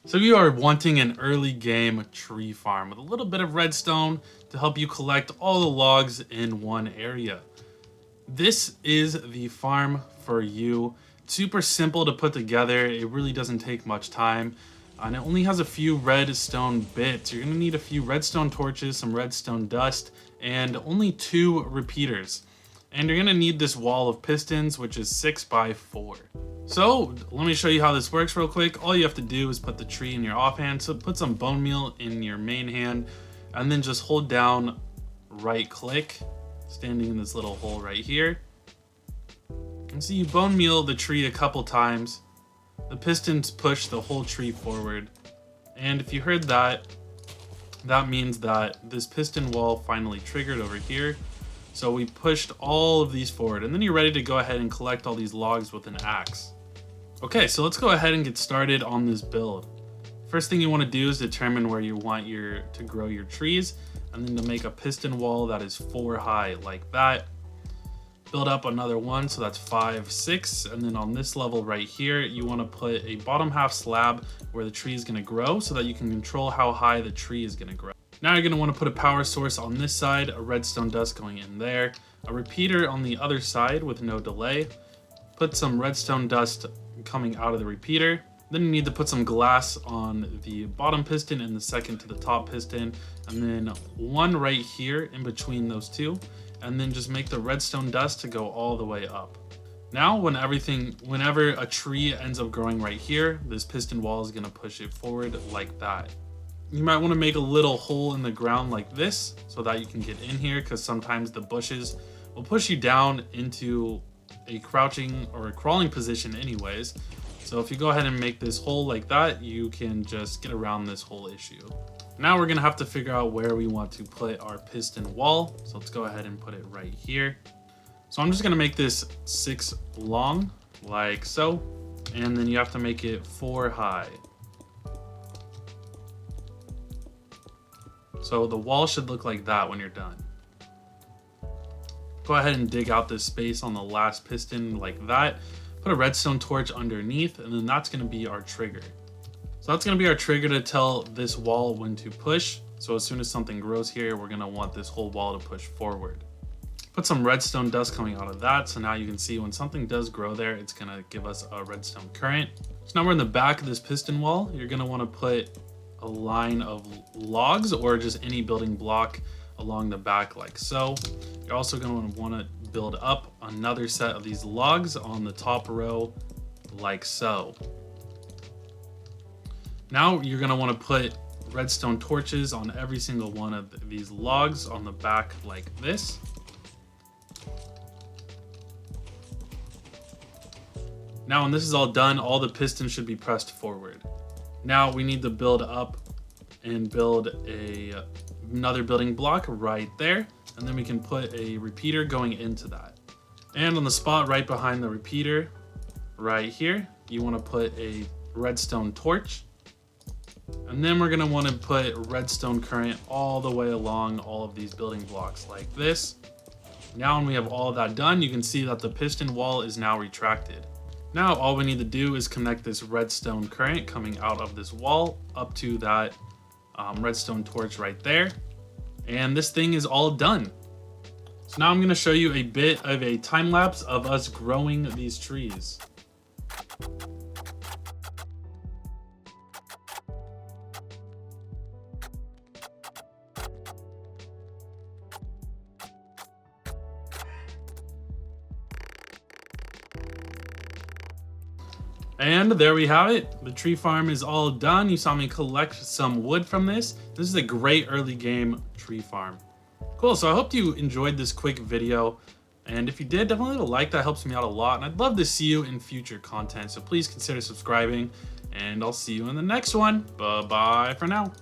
So you are wanting an early game tree farm with a little bit of redstone to help you collect all the logs in one area. This is the farm for you. Super simple to put together. It really doesn't take much time. And it only has a few redstone bits. You're gonna need a few redstone torches, some redstone dust, and only 2 repeaters. And you're gonna need this wall of pistons, which is 6 by 4. So let me show you how this works real quick. All you have to do is put the tree in your offhand. So put some bone meal in your main hand, and then just hold down right click, standing in this little hole right here. And so you bone meal the tree a couple times. The pistons push the whole tree forward. And if you heard that, that means that this piston wall finally triggered over here. So we pushed all of these forward, and then you're ready to go ahead and collect all these logs with an axe. Okay, so let's go ahead and get started on this build. First thing you want to do is determine where you want to grow your trees, and then to make a piston wall that is 4 high like that. Build up another one, so that's 5, 6, and then on this level right here, you want to put a bottom half slab where the tree is going to grow so that you can control how high the tree is going to grow. Now you're going to want to put a power source on this side, a redstone dust going in there, a repeater on the other side with no delay. Put some redstone dust coming out of the repeater. Then you need to put some glass on the bottom piston and the second to the top piston, and then one right here in between those two, and then just make the redstone dust to go all the way up. Now whenever a tree ends up growing right here, this piston wall is going to push it forward like that. You might want to make a little hole in the ground like this so that you can get in here, because sometimes the bushes will push you down into a crouching or a crawling position anyways. So if you go ahead and make this hole like that, you can just get around this whole issue. Now we're going to have to figure out where we want to put our piston wall. So let's go ahead and put it right here. So I'm just going to make this 6 long like so, and then you have to make it 4 high. So the wall should look like that when you're done. Go ahead and dig out this space on the last piston like that. Put a redstone torch underneath, and then that's going to be our trigger. So that's going to be our trigger to tell this wall when to push. So as soon as something grows here, we're going to want this whole wall to push forward. Put some redstone dust coming out of that, so now you can see when something does grow there, it's going to give us a redstone current. So now we're in the back of this piston wall. You're going to want to put a line of logs or just any building block along the back like so. You're also going to want to build up another set of these logs on the top row like so. Now you're going to want to put redstone torches on every single one of these logs on the back like this. Now when this is all done, all the pistons should be pressed forward. Now we need to build up and build another building block right there, and then we can put a repeater going into that. And on the spot right behind the repeater, right here, you want to put a redstone torch. And then we're going to want to put redstone current all the way along all of these building blocks like this. Now when we have all of that done, you can see that the piston wall is now retracted. Now all we need to do is connect this redstone current coming out of this wall up to that redstone torch right there. And this thing is all done. So now I'm going to show you a bit of a time lapse of us growing these trees. And there we have it. The tree farm is all done. You saw me collect some wood from this. This is a great early game tree farm. Cool, so I hope you enjoyed this quick video. And if you did, definitely leave a like, that helps me out a lot. And I'd love to see you in future content. So please consider subscribing, and I'll see you in the next one. Bye-bye for now.